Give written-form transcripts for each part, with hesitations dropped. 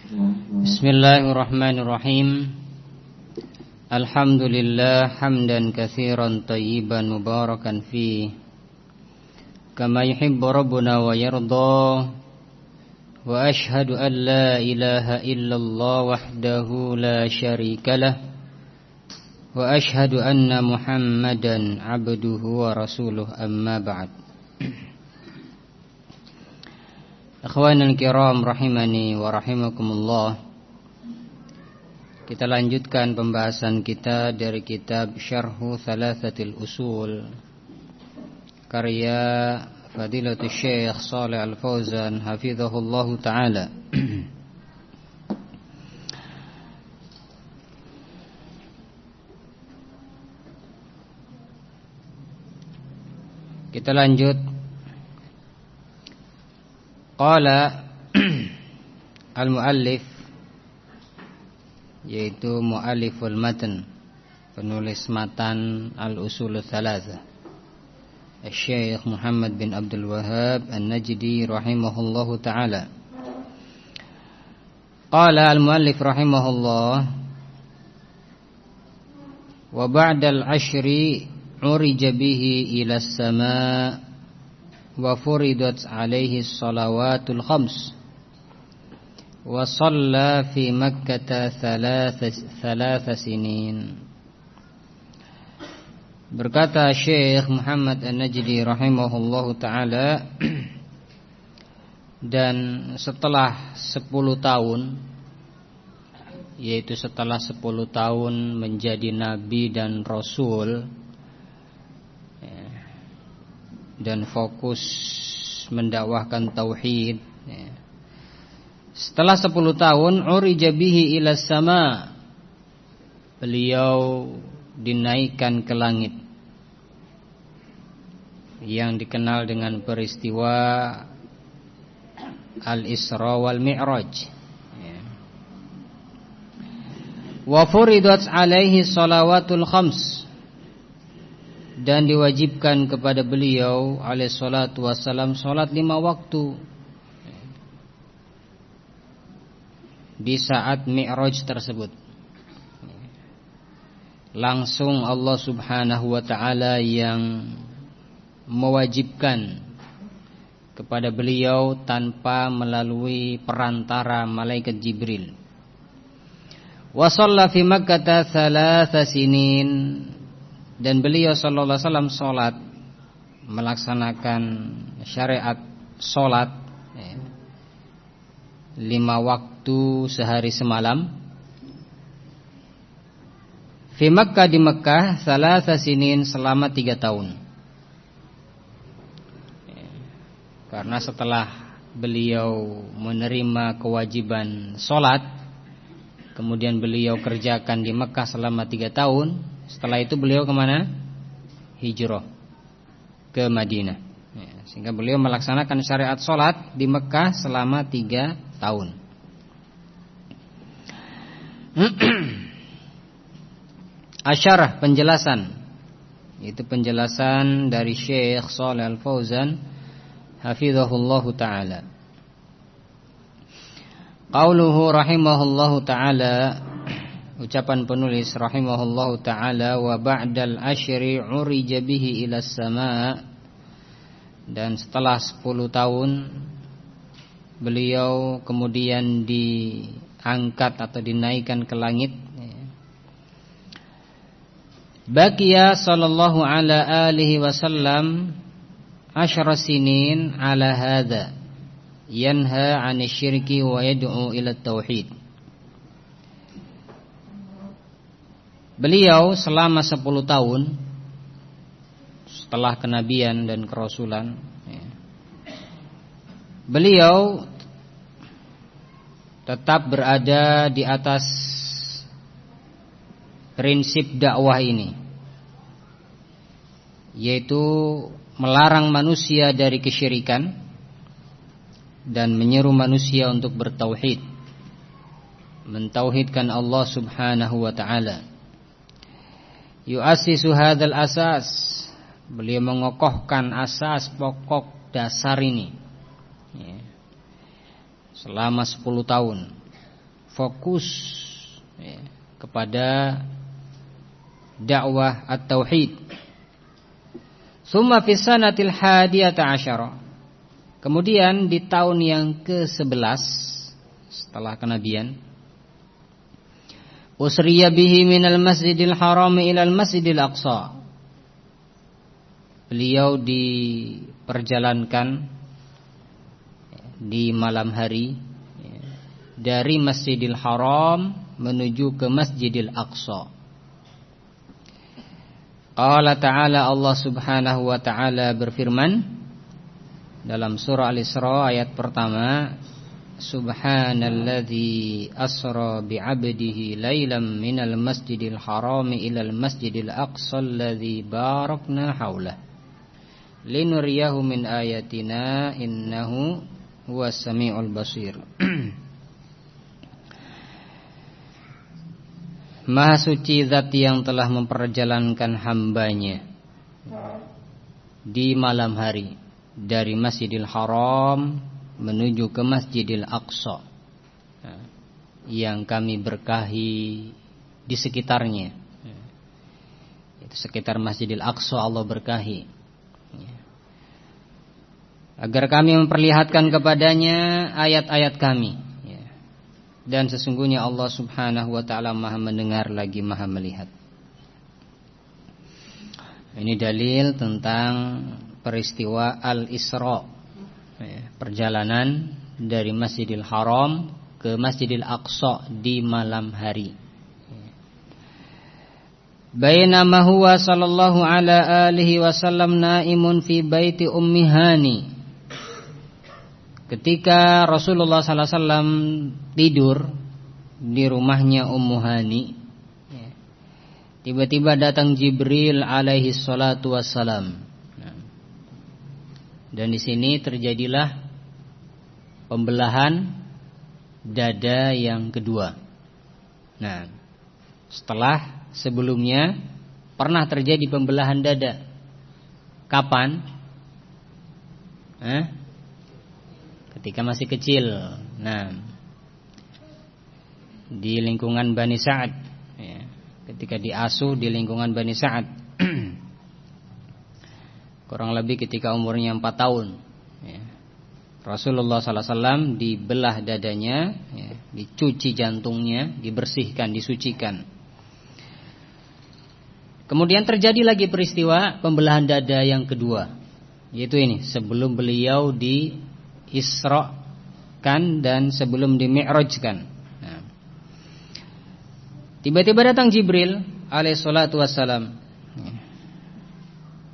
Bismillahirrahmanirrahim. Alhamdulillah hamdan katsiran thayyiban mubarakan fi kama yuhibbu rabbuna wa yarda. Wa ashhadu an la ilaha illallah wahdahu la syarikalah. Wa ashhadu anna Muhammadan abduhu wa rasuluh, amma ba'd. Akhwanul kiram rahimani wa rahimakumullah. Kita lanjutkan pembahasan kita dari kitab Syarhu Thalathatil Usul karya Fadilatul Syekh Shalih Al-Fauzan hafizahullahu taala. Kita lanjut. Qala al-muallif, yaitu mualliful matan, penulis matan al-usul tsalatsa, Syekh Muhammad bin Abdul Wahhab An-Najdi rahimahullahu taala. Qala al-muallif rahimahullah, wa ba'dal ashri urija bihi ila as-sama' wa furidat alaihi salawatul khams wa shalla fi Makkah thalatha sinin. Berkata Syekh Muhammad An-Najdi rahimahullahu taala, dan setelah 10 tahun, yaitu setelah 10 tahun menjadi nabi dan rasul dan fokus mendakwahkan tauhid, setelah 10 tahun urija bihi ila sama, beliau dinaikkan ke langit, yang dikenal dengan peristiwa Al-Isra wal Mi'raj. Wa furidat alaihi salawatul khams, dan diwajibkan kepada beliau alaihi salatu wassalam salat 5 waktu di saat Mi'raj tersebut. Langsung Allah subhanahu wa ta'ala yang mewajibkan kepada beliau tanpa melalui perantara malaikat Jibril. Wa shalla fi Makkah thalatha sinin, dan beliau sallallahu alaihi wasallam salat, melaksanakan syariat salat 5 waktu sehari semalam. Fi Makkah, di Mekah, thalatha sinin, selama 3 tahun. Karena setelah beliau menerima kewajiban salat, kemudian beliau kerjakan di Mekah selama 3 tahun. Setelah itu beliau kemana? Hijrah ke Madinah, sehingga beliau melaksanakan syariat salat di Mekah selama 3 tahun. Asyarah, penjelasan, itu penjelasan dari Syekh Shalih Al-Fauzan hafizahullahu ta'ala. Qauluhu rahimahullahu ta'ala, ucapan penulis rahimahullahu ta'ala, wa ba'dal ashri urija bihi ila sama', dan setelah 10 tahun beliau kemudian diangkat atau dinaikkan ke langit. Baqiya sallallahu ala alihi wasallam 10 sinin ala hadha, yanha 'anil syirki wa yad'u ila tauhid. Beliau selama 10 tahun setelah kenabian dan kerasulan, beliau tetap berada di atas prinsip dakwah ini, yaitu melarang manusia dari kesyirikan dan menyeru manusia untuk bertauhid, mentauhidkan Allah subhanahu wa ta'ala. Yu'assisu hadzal asas, beliau mengokohkan asas pokok dasar ini selama 10 tahun. fokus kepada dakwah at-tauhid. Tsumma fi sanatil hadiyata asyara. Kemudian di tahun yang ke-11 setelah kenabian, usriya bihi minal masjidil haram ilal masjidil aqsa. Beliau diperjalankan di malam hari dari Masjidil Haram menuju ke Masjidil Aqsa. Qala ta'ala, Allah subhanahu wa ta'ala berfirman dalam surah Al-Isra ayat pertama, Subhanalladzi asra bi'abdihi laylam minal masjidil harami ilal masjidil aqsa alladzi barakna haulah linuriyahu min ayatina innahu huwas samiul basir. Maha suci zat yang telah memperjalankan hambanya di malam hari dari Masjidil Haram menuju ke Masjidil Aqsa yang kami berkahi di sekitarnya. Itu sekitar Masjidil Aqsa Allah berkahi, agar kami memperlihatkan kepadanya ayat-ayat kami. Dan sesungguhnya Allah subhanahu wa ta'ala maha mendengar lagi maha melihat. Ini dalil tentang peristiwa Al-Isra, perjalanan dari Masjidil Haram ke Masjidil Aqsa di malam hari. Bainama huwa sallallahu ala alihi wasallam naimun fi baiti ummi Hani. Ketika Rasulullah sallallahu alaihi wasallam tidur di rumahnya Ummu Hani, tiba-tiba datang Jibril alaihi salatu wassalam. Dan di sini terjadilah pembelahan dada yang kedua. Nah, setelah sebelumnya pernah terjadi pembelahan dada. Kapan? Ketika masih kecil. Nah, di lingkungan Bani Sa'ad, ketika diasuh di lingkungan Bani Sa'ad, kurang lebih ketika umurnya 4 tahun, Rasulullah sallallahu alaihi wasallam dibelah dadanya, dicuci jantungnya, dibersihkan, disucikan. Kemudian terjadi lagi peristiwa pembelahan dada yang kedua, yaitu ini sebelum beliau diisrakan dan sebelum dimi'rajkan. Nah, tiba-tiba datang Jibril alaihi salatu wassalam.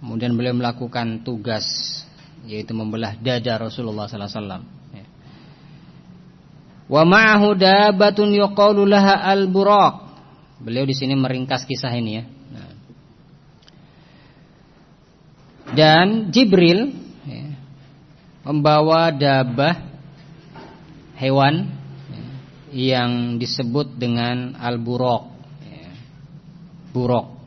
Kemudian beliau melakukan tugas, yaitu membelah dada Rasulullah sallallahu alaihi wasallam. Wa ma'ahu dabatun yuqalu laha al-buraq. Beliau di sini meringkas kisah ini ya. Dan Jibril membawa dabah hewan yang disebut dengan al-buraq. Buraq.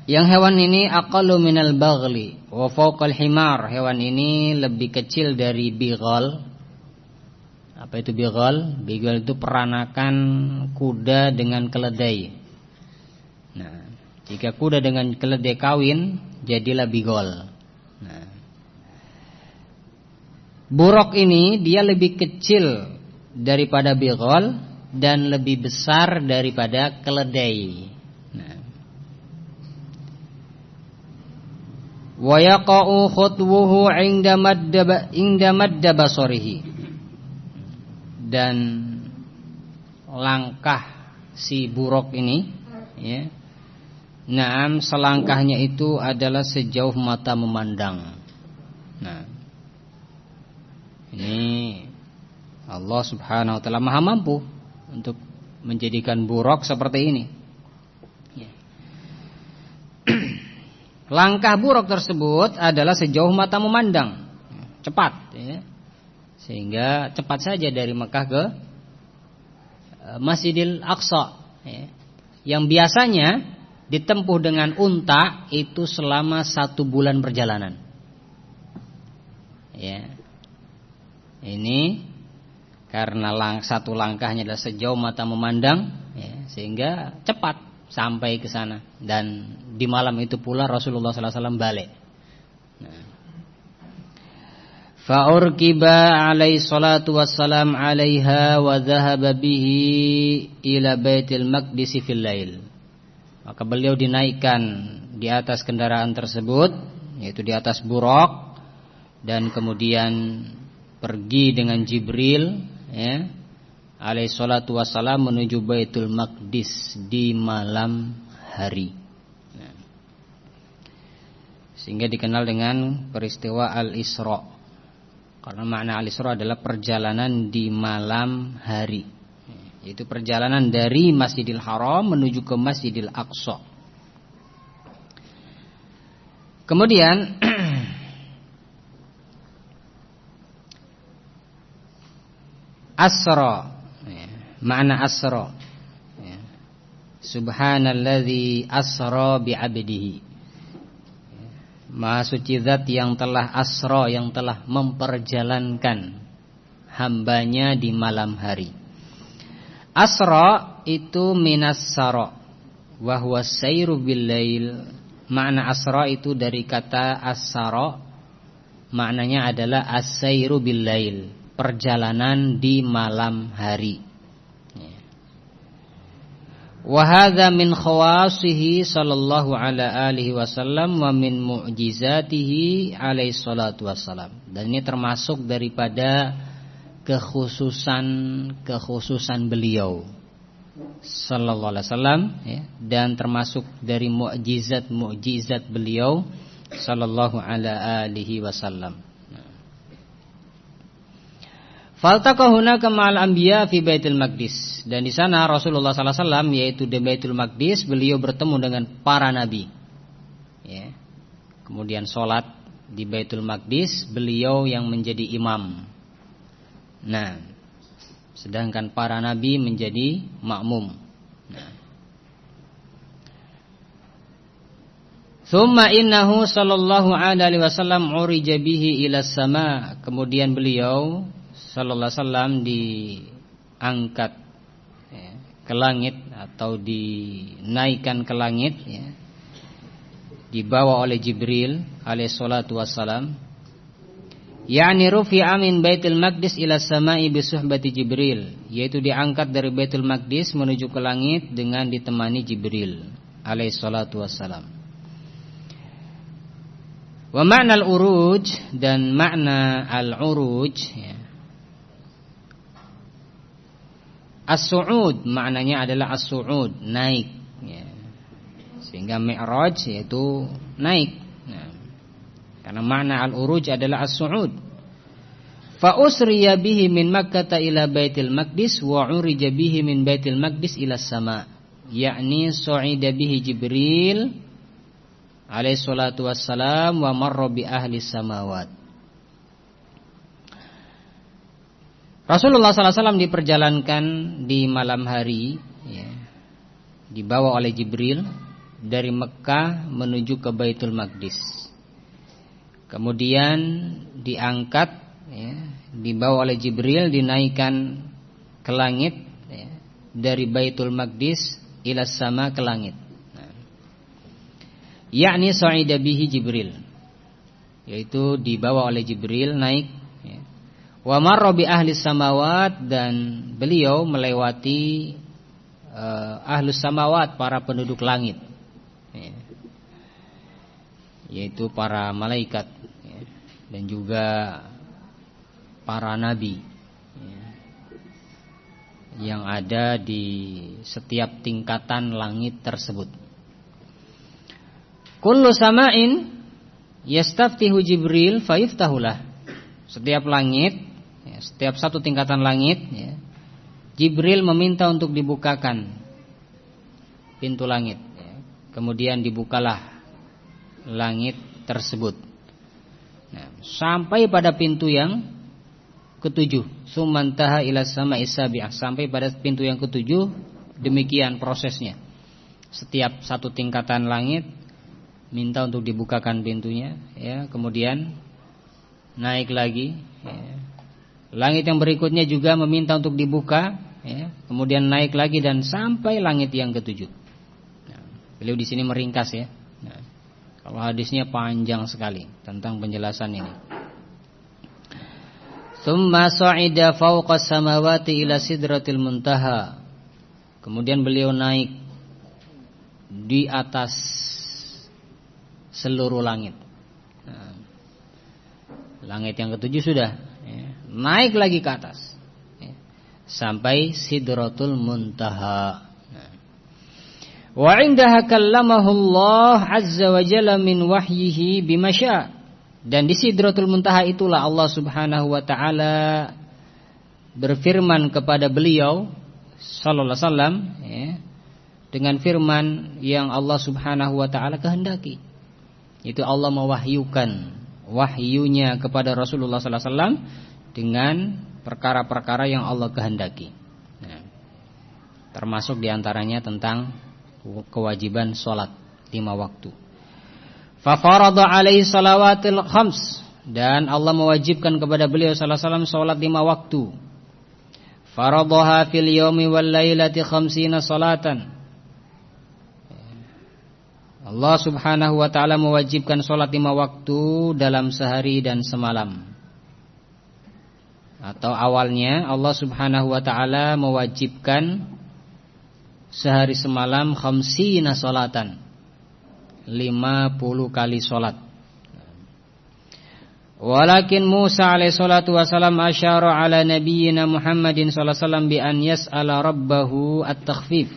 Yang hewan ini aqallu minal baghli wa fawqal himar. Hewan ini lebih kecil dari bighal. Apa itu bighal? Bighal itu peranakan kuda dengan keledai. Nah, jika kuda dengan keledai kawin, jadilah bighal. Nah, buraq ini dia lebih kecil daripada bighal dan lebih besar daripada keledai. Wa yaqa'u khutwuhu 'inda madda basarihi. Dan langkah si buraq ini ya, naam, selangkahnya itu adalah sejauh mata memandang. Nah, ini Allah subhanahu wa ta'ala maha mampu untuk menjadikan buraq seperti ini. Langkah buraq tersebut adalah sejauh mata memandang, cepat ya. Sehingga cepat saja dari Mekah ke Masjidil Aqsa ya. Yang biasanya ditempuh dengan unta itu selama 1 bulan perjalanan ya. Ini karena satu langkahnya adalah sejauh mata memandang, ya, sehingga cepat sampai ke sana. Dan di malam itu pula Rasulullah sallallahu alaihi wasallam balik. Nah. Fa'urkiba alaihi salatu wassalam alaiha wa dhahaba bihi ila Baitul Maqdis fil lail. Maka beliau dinaikkan di atas kendaraan tersebut, yaitu di atas buraq, dan kemudian pergi dengan Jibril, ya, alaihi salatu wassalam menuju Baitul Maqdis di malam hari. Nah. Sehingga dikenal dengan peristiwa Al-Isra. Karena makna Al-Isra adalah perjalanan di malam hari, yaitu perjalanan dari Masjidil Haram menuju ke Masjidil Aqsa. Kemudian Asra, makna Asra, Subhanalladzi asra bi'abdihi. Maha suci zat yang telah asra, yang telah memperjalankan hambanya di malam hari. Asra itu minas sara wa huwa sayru bil lail. Makna asra itu dari kata as-sara, maknanya adalah as-sayru bil lail, perjalanan di malam hari. Wa hadza min khawasihi sallallahu ala alihi wasallam wa min mu'jizatihi alaihi salatu wassalam. Dan ini termasuk daripada kekhususan beliau sallallahu alaihi wasallam, ya, dan termasuk dari mukjizat beliau sallallahu ala alihi wasallam. Faltaqa hunaka ma'al anbiya fi Baitul Maqdis. Dan di sana Rasulullah sallallahu alaihi wasallam, yaitu di Baitul Maqdis, beliau bertemu dengan para nabi. Ya. Kemudian sholat di Baitul Maqdis, beliau yang menjadi imam. Nah, sedangkan para nabi menjadi makmum. Nah. Thumma innahu sallallahu alaihi wasallam urija bihi ila sama. Kemudian beliau sallallahu alaihi wasallam diangkat, ya, ke langit atau dinaikkan ke langit, ya, dibawa oleh Jibril alaihi salatu wassalam. Yani rufi'a min Baitul Maqdis ila samai bi suhbati Jibril, yaitu diangkat dari Baitul Maqdis menuju ke langit dengan ditemani Jibril alaihi salatu wassalam. Wa makna al-uruj, dan makna al-uruj, ya, as-su'ud maknanya adalah as-su'ud, naik, ya. Sehingga mi'raj yaitu naik. Nah, karena makna al-uruj adalah as-su'ud. Fa usriya bihi min Makkah ila Baitul Maqdis wa urija bihi min Baitul Maqdis ila sama. Yakni su'ida bihi Jibril alaihi salatu wassalam wa marra bi ahli samawat. Rasulullah SAW diperjalankan di malam hari, ya, dibawa oleh Jibril dari Mekah menuju ke Baitul Maqdis. Kemudian diangkat, ya, dibawa oleh Jibril, dinaikkan ke langit, ya, dari Baitul Maqdis ila sama, ke langit. Nah, yakni sa'ida bihi Jibril, yaitu dibawa oleh Jibril naik. Wa marra bi ahli samawat, dan beliau melewati ahlus samawat, para penduduk langit, ya, yaitu para malaikat, ya, dan juga para nabi, ya, yang ada di setiap tingkatan langit tersebut. Kullu sama'in yastaftihu Jibril fayuftahulah. Setiap langit, setiap satu tingkatan langit, ya, Jibril meminta untuk dibukakan pintu langit, ya. Kemudian dibukalah langit tersebut, nah, sampai pada pintu yang ketujuh. Sumantaha ila sama isabi'ah, sampai pada pintu yang ketujuh. Demikian prosesnya. Setiap satu tingkatan langit minta untuk dibukakan pintunya, ya. Kemudian naik lagi, ya, Langit yang berikutnya juga meminta untuk dibuka, ya. Kemudian naik lagi dan sampai langit yang ketujuh. Nah, beliau di sini meringkas ya. Nah, kalau hadisnya panjang sekali tentang penjelasan ini. Tsumma sa'ida fawqa samawati ila sidratil muntaha. Kemudian beliau naik di atas seluruh langit. Nah, langit yang ketujuh sudah, ya. Naik lagi ke atas, ya. Sampai sidratul muntaha. Nah. Wa 'indaha kallamahu Allah 'azza wa jalla min wahyihi bima syaa. Dan di sidratul muntaha itulah Allah subhanahu wa ta'ala berfirman kepada beliau sallallahu alaihi wasallam, ya, dengan firman yang Allah subhanahu wa ta'ala kehendaki. Itu Allah mewahyukan wahyunya kepada Rasulullah sallallahu alaihi wasallam dengan perkara-perkara yang Allah kehendaki. Nah, termasuk diantaranya tentang kewajiban sholat 5 waktu. Fa farada alaihi salawatil khams, dan Allah mewajibkan kepada beliau sallallahu alaihi wasallam salat 5 waktu. Faradaha fil yaumi wal lailati 50 salatan. Allah subhanahu wa ta'ala mewajibkan salat 5 waktu dalam sehari dan semalam. Atau awalnya Allah subhanahu wa ta'ala mewajibkan sehari semalam 50 salatan, 50 kali solat. Walakin Musa alaihi salatu wasalam asyara ala nabiyyina Muhammadin sallallahu alaihi wasallam bi an yas'ala rabbahu at-takhfif.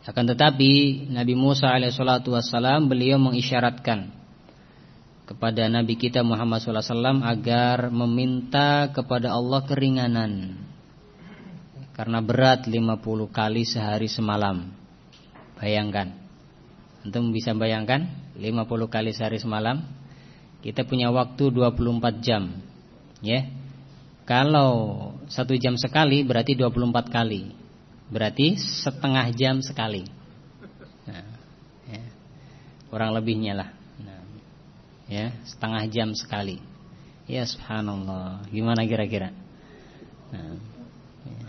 Akan tetapi Nabi Musa alaihi salatu wasalam beliau mengisyaratkan kepada Nabi kita Muhammad sallallahu alaihi wasallam agar meminta kepada Allah keringanan. Karena berat 50 kali sehari semalam. Bayangkan. Antum bisa bayangkan 50 kali sehari semalam. Kita punya waktu 24 jam, ya. Kalau 1 jam sekali berarti 24 kali. Berarti setengah jam sekali. Nah, ya. Kurang lebihnya lah. Nah, ya, setengah jam sekali. Ya subhanallah. Gimana kira-kira? Nah, ya.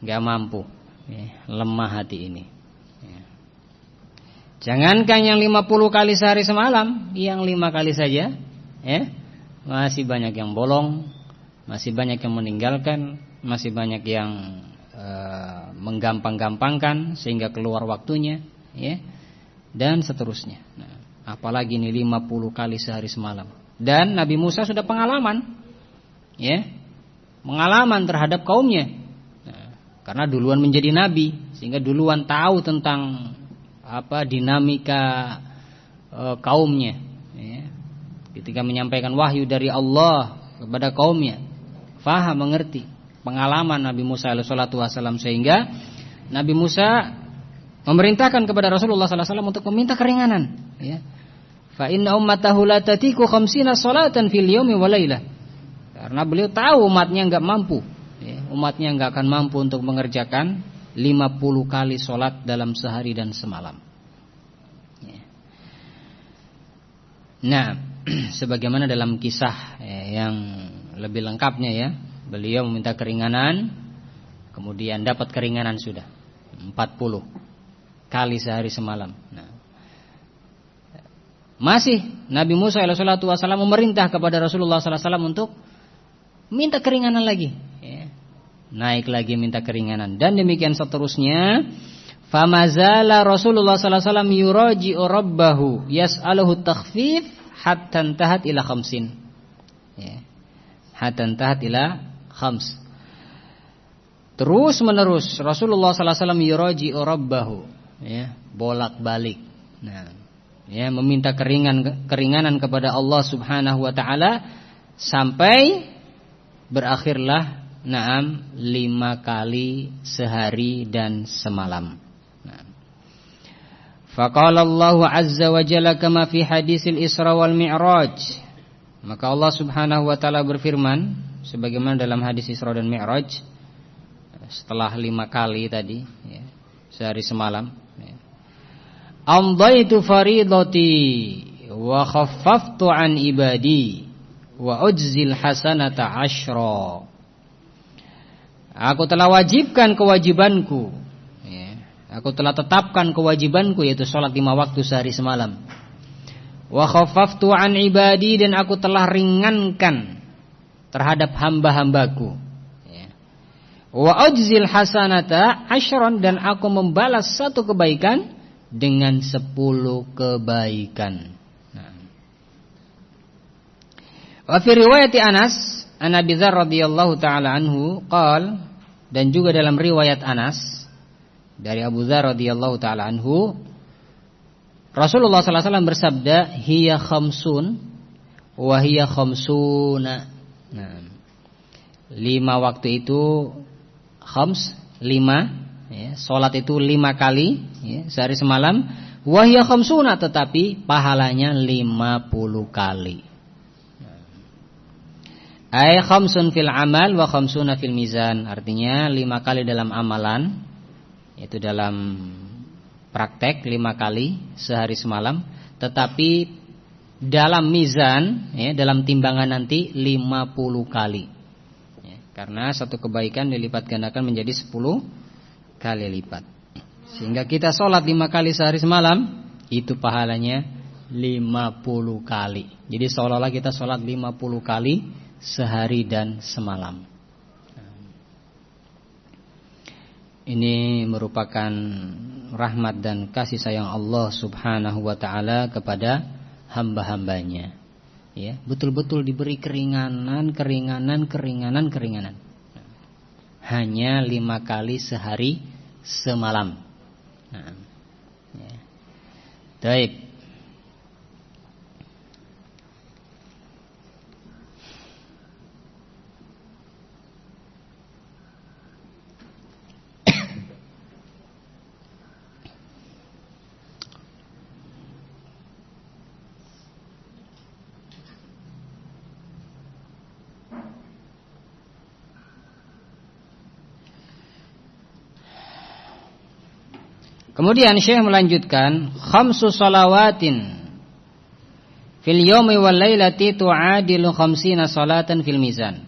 Gak mampu, ya. Lemah hati ini. Jangankan yang 50 kali sehari semalam, yang 5 kali saja, ya, masih banyak yang bolong, masih banyak yang meninggalkan, masih banyak yang menggampang-gampangkan sehingga keluar waktunya, ya, dan seterusnya. Nah, apalagi ini 50 kali sehari semalam. Dan Nabi Musa sudah pengalaman, ya, pengalaman terhadap kaumnya. Nah, karena duluan menjadi nabi, sehingga duluan tahu tentang dinamika kaumnya, ya. Ketika menyampaikan wahyu dari Allah kepada kaumnya, faham, mengerti, pengalaman Nabi Musa alaihi salatu wasallam, sehingga Nabi Musa memerintahkan kepada Rasulullah sallallahu alaihi wasallam untuk meminta keringanan, ya. Fa inna ummatahu la tatiku 50 salatan fil yaumi wa lailah. Karena beliau tahu umatnya enggak mampu, ya. Umatnya enggak akan mampu untuk mengerjakan 50 kali sholat dalam sehari dan semalam. Nah, sebagaimana dalam kisah yang lebih lengkapnya, ya, beliau meminta keringanan, kemudian dapat keringanan sudah 40 kali sehari semalam. Nah, masih Nabi Musa alaihi salatu wasallam memerintah kepada Rasulullah sallallahu alaihi wasallam untuk minta keringanan lagi, ya. Naik lagi minta keringanan, dan demikian seterusnya. Famazala Rasulullah sallallahu alaihi wasallam yuraji'u rabbahu yas'aluhu takhfif hatta intahat ila 50. Ya. Hatta intahat ila 5. Terus menerus Rasulullah sallallahu alaihi wasallam yuraji'u rabbahu, ya, bolak-balik. Nah, ya, meminta keringanan kepada Allah Subhanahu wa taala sampai berakhirlah 5 kali sehari dan semalam. Faqala Allah azza wa jalla kama fi hadisil Isra wal Mi'raj. Maka Allah Subhanahu wa taala berfirman sebagaimana dalam hadis Isra dan Mi'raj, setelah 5 kali tadi, ya, sehari semalam, ya. Amdaitu faridati wa khaffaftu an ibadi wa ujzil hasanata asyra. Aku telah wajibkan kewajibanku, ya. Aku telah tetapkan kewajibanku, yaitu sholat 5 waktu sehari semalam. Wa khaffaftu an ibadi, dan aku telah ringankan terhadap hamba-hambaku, ya. Wa ujzil hasanata asyran, dan aku membalas 1 kebaikan dengan 10 kebaikan. Wa fi riwayati Anas an Abi Dzar radhiyallahu taala anhu qala, dan juga dalam riwayat Anas dari Abu Dzar radhiyallahu taala anhu, Rasulullah sallallahu alaihi wasallam bersabda, hiya khamsun wa hiya khamsuna. Nah, 5 waktu itu khams, 5, ya, salat itu 5 kali, ya, sehari semalam. Wa hiya khamsuna, tetapi pahalanya 50 kali. Ay khamsun fil amal wa khamsuna fil mizan. Artinya 5 kali dalam amalan, yaitu dalam praktek 5 kali sehari semalam, tetapi dalam mizan, ya, dalam timbangan nanti 50 kali, ya, karena 1 kebaikan dilipat gandakan menjadi 10 kali lipat. Sehingga kita sholat 5 kali sehari semalam, itu pahalanya 50 kali. Jadi seolah-olah kita sholat 50 kali sehari dan semalam. Ini merupakan rahmat dan kasih sayang Allah subhanahu wa ta'ala kepada hamba-hambanya, ya, betul-betul diberi keringanan. Hanya 5 kali sehari semalam. Nah, ya. Baik. Kemudian Syekh melanjutkan, khamsu salawatin fil yaumi wal lailati tu'adilu khamsina salatan fil mizan.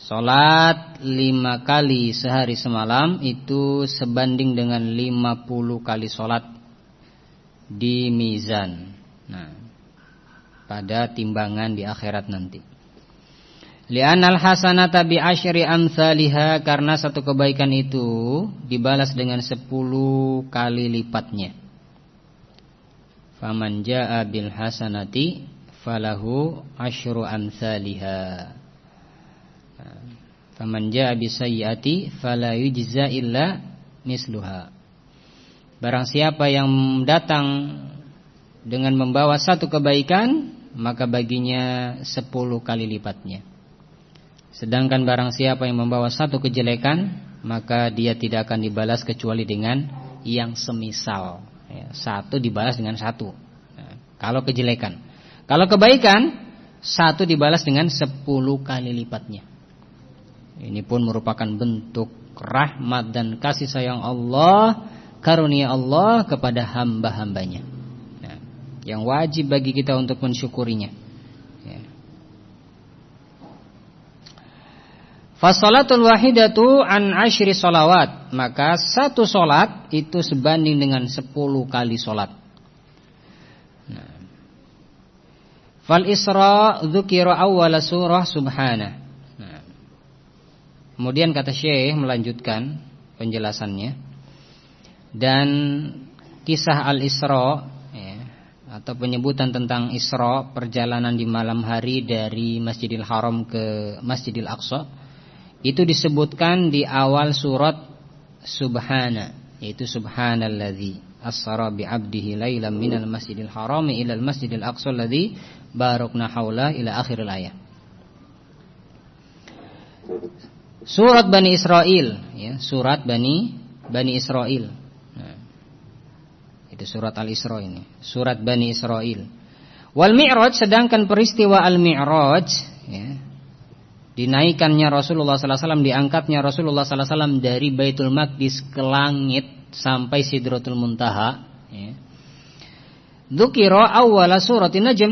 Salat 5 kali sehari semalam itu sebanding dengan 50 kali salat di mizan. Nah, pada timbangan di akhirat nanti. Li'anal hasanata bi asyri amsalha, karena 1 kebaikan itu dibalas dengan 10 kali lipatnya. Faman jaa bil hasanati falahu asyru amsalha. Faman jaa bis sayyiati fala yujza illa misluha. Barang siapa yang datang dengan membawa 1 kebaikan, maka baginya 10 kali lipatnya. Sedangkan barang siapa yang membawa 1 kejelekan, maka dia tidak akan dibalas kecuali dengan yang semisal, ya, 1 dibalas dengan 1. Nah, kalau kejelekan. Kalau kebaikan, 1 dibalas dengan 10 kali lipatnya. Ini pun merupakan bentuk rahmat dan kasih sayang Allah, karunia Allah kepada hamba-hambanya, nah, yang wajib bagi kita untuk mensyukurinya. Fasolatul wahidatu an asyri solawat, maka 1 solat itu sebanding dengan 10 kali solat. Nah. Fal isra dzukira awwala surah subhana. Nah. Kemudian kata Syekh melanjutkan penjelasannya, dan kisah al-Isra, ya, atau penyebutan tentang Isra, perjalanan di malam hari dari Masjidil Haram ke Masjidil Aqsa, itu disebutkan di awal surat Subhana, yaitu subhanalladzi asra bi 'abdihi lailan minal masjidil harami ilal masjidil aqsa alladzi barakna haula ila akhiril ayat. Surat Bani Israil, ya, surat Bani Israil. Nah, itu surat Al-Isra ini, surat Bani Israil. Wal Mi'raj, sedangkan peristiwa Al-Mi'raj, ya, dinaikannya Rasulullah sallallahu alaihi wasallam, diangkatnya Rasulullah sallallahu alaihi wasallam dari Baitul Maqdis ke langit sampai Sidratul Muntaha, ya. Dzukira awwala suratin Najm,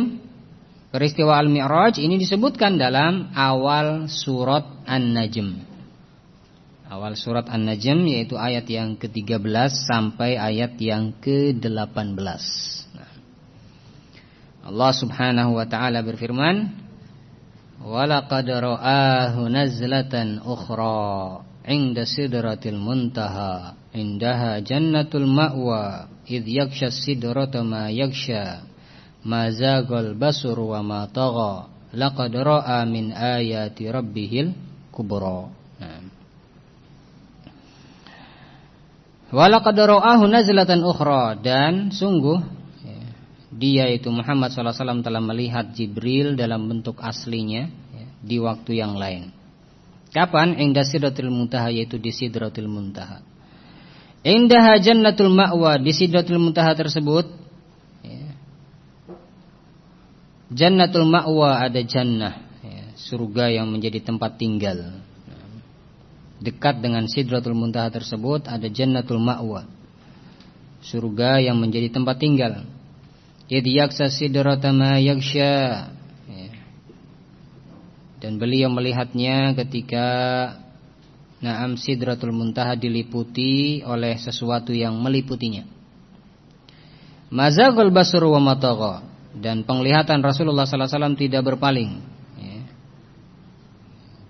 Peristiwa Al-Mi'raj ini disebutkan dalam awal surat An-Najm. Awal surat An-Najm yaitu ayat yang ke-13 sampai ayat yang ke-18. Allah Subhanahu wa taala berfirman, "Wa laqad ra'ahu nazlatan ukhra 'inda sidratil muntaha, 'indaha jannatul ma'wa, idh yaghsha sidrata ma yaghsha, ma zaghal basar wa ma tagha, laqad ra'a min ayati rabbihil kubra." Wa laqad ra'ahu nazlatan ukhra, dan sungguh dia itu Muhammad SAW telah melihat Jibril dalam bentuk aslinya di waktu yang lain. Kapan? Inda sidratil muntaha, yaitu di sidratil muntaha. Indaha jannatul ma'wa, di sidratil muntaha tersebut jannatul ma'wa, ada jannah, surga yang menjadi tempat tinggal. Dekat dengan sidratul muntaha tersebut ada jannatul ma'wa, surga yang menjadi tempat tinggal. Idh yaghsha sidrata ma yaghsha, dan beliau melihatnya ketika sidratul muntaha diliputi oleh sesuatu yang meliputinya. Mazaghal basar wa ma tagha, dan penglihatan Rasulullah sallallahu alaihi wasallam tidak berpaling.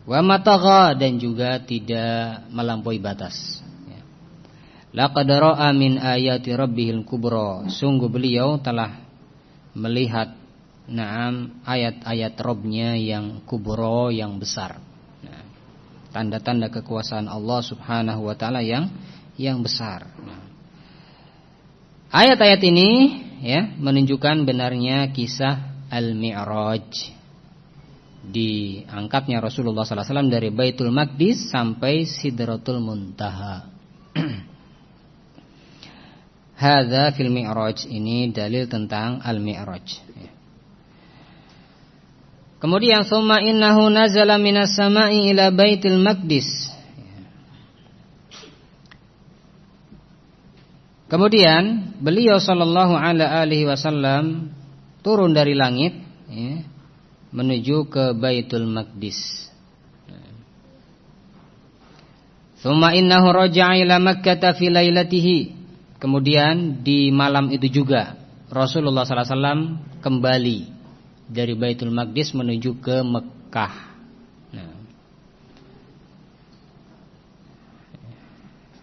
Wa ma tagha, dan juga tidak melampaui batas. Laqad ra'a min ayati rabbihil kubra, sungguh beliau telah melihat ayat-ayat Rabb-Nya yang kubra, yang besar. Tanda-tanda kekuasaan Allah Subhanahu wa taala yang besar. Ayat-ayat ini menunjukkan benarnya kisah Al-Mi'raj, diangkatnya Rasulullah sallallahu alaihi wasallam dari Baitul Maqdis sampai Sidratul Muntaha. Hadza fil Mi'raj, ini dalil tentang Al-Mi'raj. Kemudian summa innahu nazala minas sama'i ila Baitul Maqdis. Kemudian beliau sallallahu alaihi wasallam turun dari langit menuju ke Baitul Maqdis. Summa innahu raja'a ila Makkah fi lailatihi. Kemudian di malam itu juga Rasulullah sallallahu alaihi wasallam kembali dari Baitul Maqdis menuju ke Mekah.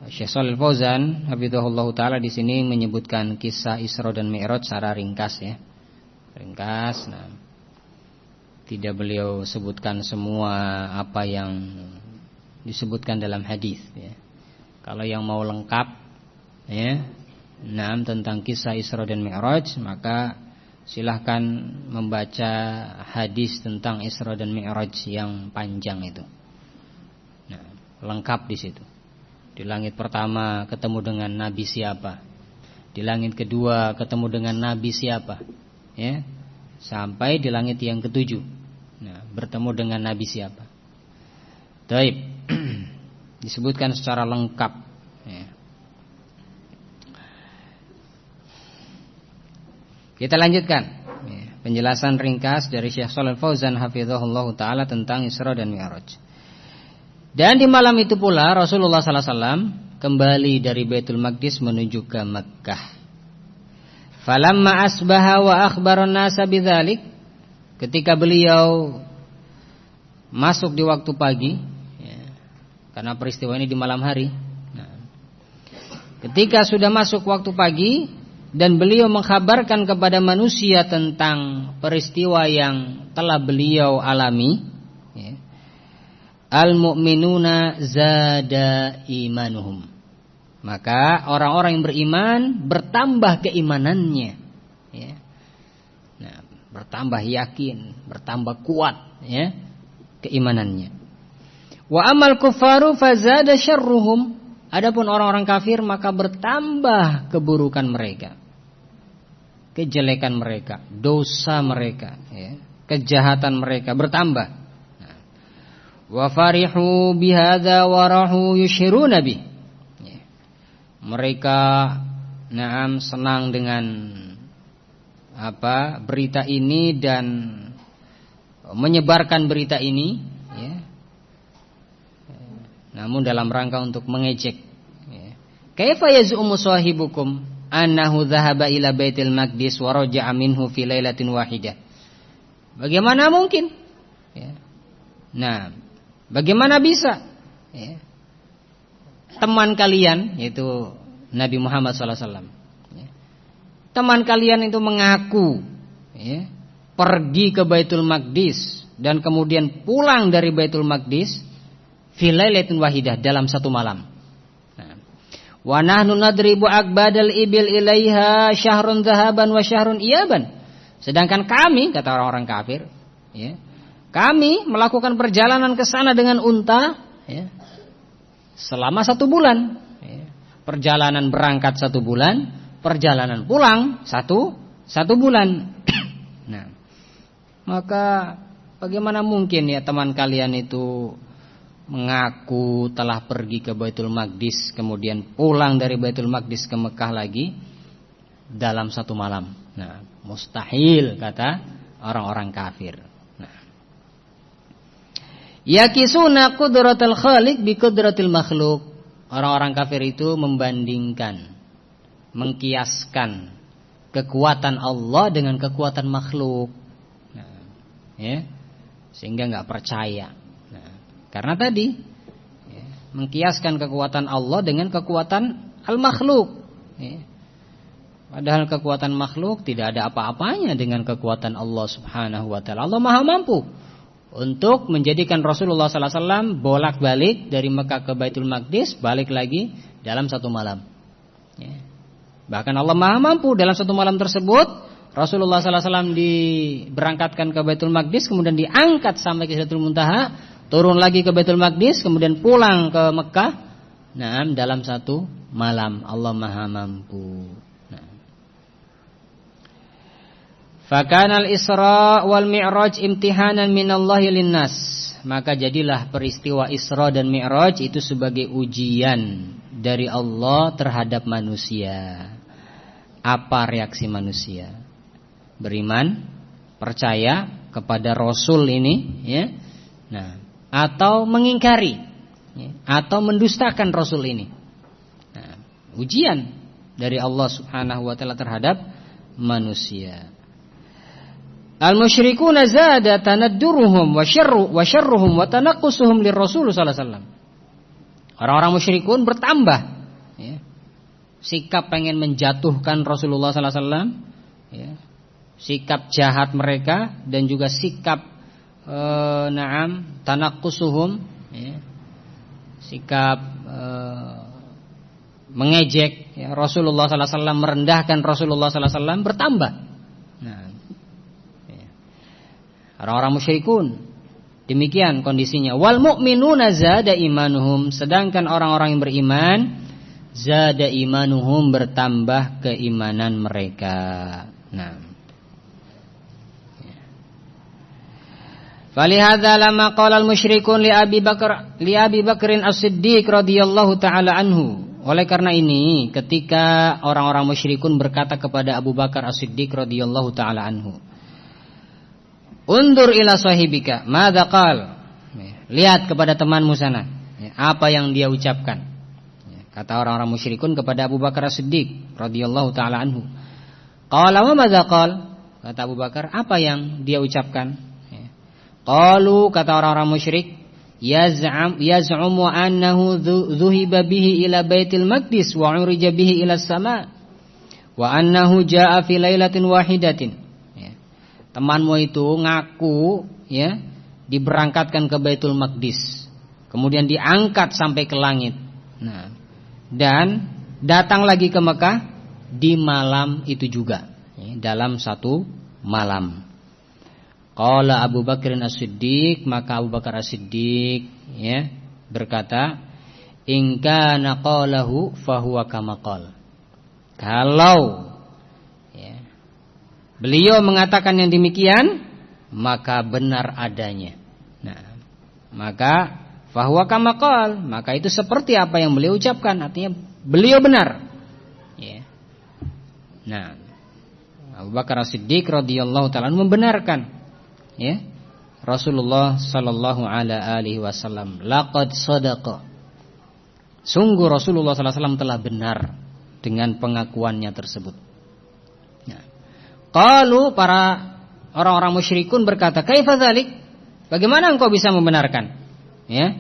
Syekh Shalih Fauzan hafizahullah taala di sini menyebutkan kisah Isra dan Mi'raj secara ringkas Ringkas. Tidak beliau sebutkan semua apa yang disebutkan dalam hadis Kalau yang mau lengkap tentang kisah Isra dan Mi'raj, maka silahkan membaca hadis tentang Isra dan Mi'raj yang panjang itu. Lengkap di situ. Di langit pertama ketemu dengan Nabi siapa? Di langit kedua ketemu dengan Nabi siapa? Sampai di langit yang ketujuh. Bertemu dengan Nabi siapa? Taib. Disebutkan secara lengkap. Kita lanjutkan penjelasan ringkas dari Syekh Shalih Fauzan hafizahullah taala tentang Isra dan Mi'raj. Dan di malam itu pula Rasulullah sallallahu alaihi wasallam kembali dari Baitul Maqdis menuju ke Mekkah. Falamma asbaha wa akhbaran nasa bidzalik, ketika beliau masuk di waktu pagi, karena peristiwa ini di malam hari. Ketika sudah masuk waktu pagi dan beliau mengkhabarkan kepada manusia tentang peristiwa yang telah beliau alami, al-mu'minuna zada imanuhum, maka orang-orang yang beriman bertambah keimanannya, bertambah yakin, bertambah kuat keimanannya. Wa amal kufaru fazada syarruhum, adapun orang-orang kafir maka bertambah keburukan mereka, kejelekan mereka, dosa mereka, kejahatan mereka bertambah. Wa farihu bihadza wa rahu yushiruna bih, mereka senang dengan berita ini dan menyebarkan berita ini, ya, namun dalam rangka untuk mengejek. Ya. Kaifa yaz'umu sahibukum annahu dhahaba ila Baitul Maqdis wa raja'a minhu fi lailatin wahidah? Bagaimana mungkin? Ya. Nah, bagaimana bisa? Ya. Teman kalian, yaitu Nabi Muhammad SAW, ya, teman kalian itu mengaku, ya, pergi ke Baitul Maqdis dan kemudian pulang dari Baitul Maqdis fi lailatin wahidah, dalam satu malam. Wa nahnu nadribu akbadal ibil ilaiha syahrun dhahaban wa syahrun iyaban. Sedangkan kami, kata orang-orang kafir, ya, kami melakukan perjalanan ke sana dengan unta, ya, selama 1 bulan. Ya. Perjalanan berangkat 1 bulan, perjalanan pulang satu bulan. Nah, maka bagaimana mungkin ya teman kalian itu mengaku telah pergi ke Baitul Maqdis, kemudian pulang dari Baitul Maqdis ke Mekah lagi dalam 1 malam. Nah, mustahil, kata orang-orang kafir. Nah, yakisuna qudratul khaliq bi qudratil makhluk. Orang-orang kafir itu membandingkan, mengkiaskan kekuatan Allah dengan kekuatan makhluk. Nah, ya, sehingga nggak percaya. Nah, karena tadi, ya, mengkiaskan kekuatan Allah dengan kekuatan al-makhluk. Ya. Padahal kekuatan makhluk tidak ada apa-apanya dengan kekuatan Allah Subhanahu wa taala. Allah Maha mampu untuk menjadikan Rasulullah sallallahu alaihi wasallam bolak-balik dari Mekah ke Baitul Maqdis, balik lagi dalam 1 malam. Ya. Bahkan Allah Maha mampu dalam 1 malam tersebut Rasulullah sallallahu alaihi wasallam diberangkatkan ke Baitul Maqdis, kemudian diangkat sampai ke Sidratul Muntaha, turun lagi ke Baitul Maqdis, kemudian pulang ke Mekah. Nah, dalam 1 malam. Allah Maha mampu. Fakanal Isra wal Mi'raj imtihanan minallahi linnas. Maka jadilah peristiwa Isra dan Mi'raj itu sebagai ujian dari Allah terhadap manusia. Apa reaksi manusia? Beriman, percaya kepada Rasul ini, ya. Nah, atau mengingkari, ya, atau mendustakan Rasul ini. Nah, ujian dari Allah Subhanahu wa taala terhadap manusia. Al-musyrikuna zada tanadduruhum wa syarruhum wa tanaqqusuhum lirrasul sallallahu alaihi wasallam. Orang-orang musyrikun bertambah, ya, sikap pengen menjatuhkan Rasulullah sallallahu alaihi wasallam, ya, sikap jahat mereka dan juga sikap tanaqqusuhum, ya, sikap mengejek, ya, Rasulullah sallallahu alaihi wasallam, merendahkan Rasulullah sallallahu alaihi wasallam bertambah. Nah, orang-orang musyrikun demikian kondisinya. Wal mu'minuna zada imanuhum, sedangkan orang-orang yang beriman zada imanuhum, bertambah keimanan mereka. Nah, falihadza lama qala al-musyrikun li Abi Bakrin As-Siddiq radhiyallahu taala anhu. Oleh karena ini, ketika orang-orang musyrikun berkata kepada Abu Bakar As-Siddiq radhiyallahu taala anhu, undur ila sahibika, madza qal. Lihat kepada temanmu sana, apa yang dia ucapkan. Kata orang-orang musyrikun kepada Abu Bakar As-Siddiq radhiyallahu taala anhu. Qala wa madza qal? Kata Abu Bakar, apa yang dia ucapkan? Qalu, kata orang-orang musyrik, yaz'umu annahu dhuhiba bihi ila Baitul Maqdis wa urija bihi ila as-sama wa annahu jaa'a fi lailatin wahidatin. Temanmu itu ngaku, ya, diberangkatkan ke Baitul Maqdis, kemudian diangkat sampai ke langit. Nah, dan datang lagi ke Mekah di malam itu juga, ya, dalam 1 malam. Qala Abu Bakr As-Siddiq, maka Abu Bakar As-Siddiq, ya, berkata, in kana qalahu fahuwa kama qala. Kalau beliau mengatakan yang demikian, maka benar adanya. Nah, maka fahuwa kama qala, maka itu seperti apa yang beliau ucapkan, artinya beliau benar. Ya. Nah, Abu Bakar As-Siddiq radhiyallahu taala membenarkan, ya, Rasulullah sallallahu alaihi wasallam, laqad shadaqa. Sungguh Rasulullah sallallahu alaihi wasallam telah benar dengan pengakuannya tersebut. Nah, qalu, para orang-orang musyrikun berkata, kaifa dzalik? Bagaimana engkau bisa membenarkan? Ya.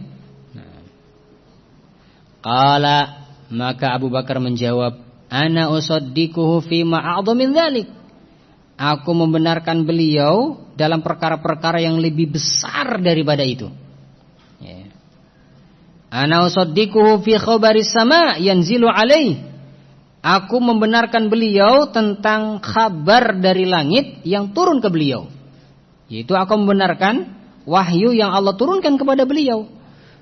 Qala, maka Abu Bakar menjawab, ana usaddiquhu fi ma a'dha min dzalik. Aku membenarkan beliau dalam perkara-perkara yang lebih besar daripada itu. Ya. Ana usaddiquhu fi khabaris sama yanzilu alaihi. Aku membenarkan beliau tentang kabar dari langit yang turun ke beliau. Yaitu aku membenarkan wahyu yang Allah turunkan kepada beliau.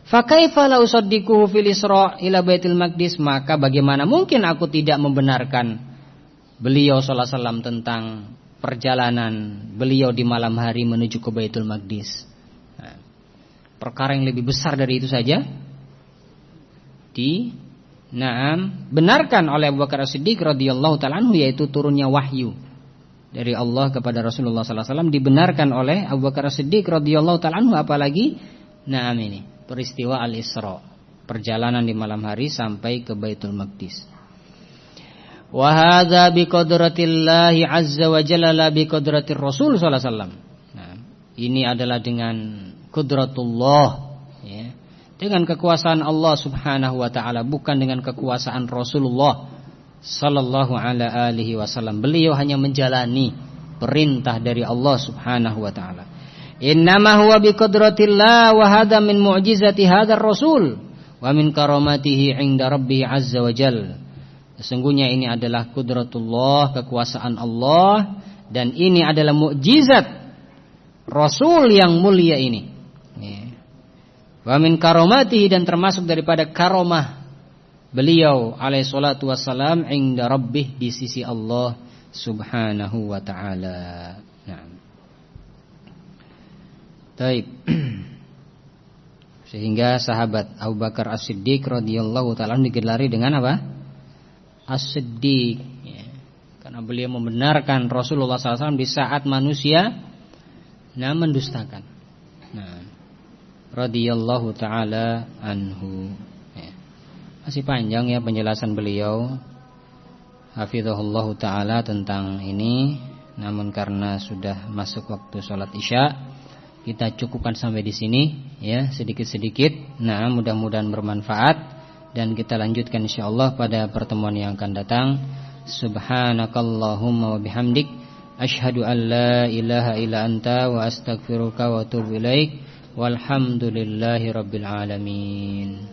Fa kaifa la usaddiquhu fil Isra ila Baitul Maqdis? Maka bagaimana mungkin aku tidak membenarkan beliau sallallahu alaihi wasallam tentang perjalanan beliau di malam hari menuju ke Baitul Maqdis. Nah, perkara yang lebih besar dari itu saja benarkan oleh Abu Bakar As-Siddiq radhiyallahu taala anhu, yaitu turunnya wahyu dari Allah kepada Rasulullah sallallahu alaihi wasallam dibenarkan oleh Abu Bakar As-Siddiq radhiyallahu taala anhu, apalagi ini peristiwa Al-Isra, perjalanan di malam hari sampai ke Baitul Maqdis. Wa hadza biqudratillahi azza wa jalla la biqudratir Rasul sallallahu alaihi wasallam. Nah, ini adalah dengan qudratullah, ya, dengan kekuasaan Allah Subhanahu wa taala, bukan dengan kekuasaan Rasulullah sallallahu alaihi wasallam. Beliau hanya menjalani perintah dari Allah Subhanahu wa taala. Innama huwa biqudratillah wa hadza min mu'jizati hadzal rasul wa min karamatihi 'inda rabbih azza wa jalla. Sesungguhnya ini adalah qudratullah, kekuasaan Allah, dan ini adalah mukjizat Rasul yang mulia ini. Wa min karamatihi, dan termasuk daripada karomah beliau alaihi salatu wassalam 'inda rabbih, di sisi Allah Subhanahu wa taala. Nah. Baik. Sehingga sahabat Abu Bakar As-Siddiq radhiyallahu taala digelari dengan apa? As-Siddiq, ya. Karena beliau membenarkan Rasulullah SAW di saat manusia mendustakan. Nah, radhiyallahu taala anhu. Ya. Masih panjang ya penjelasan beliau, hafizahullahu taala, tentang ini. Namun karena sudah masuk waktu sholat Isya, kita cukupkan sampai di sini, ya, sedikit-sedikit. Nah, mudah-mudahan bermanfaat. Dan kita lanjutkan insyaallah pada pertemuan yang akan datang. Subhanakallahumma wa bihamdik, asyhadu an la ilaha illa anta, wa astaghfiruka wa atubu ilaik. Walhamdulillahi rabbil alamin.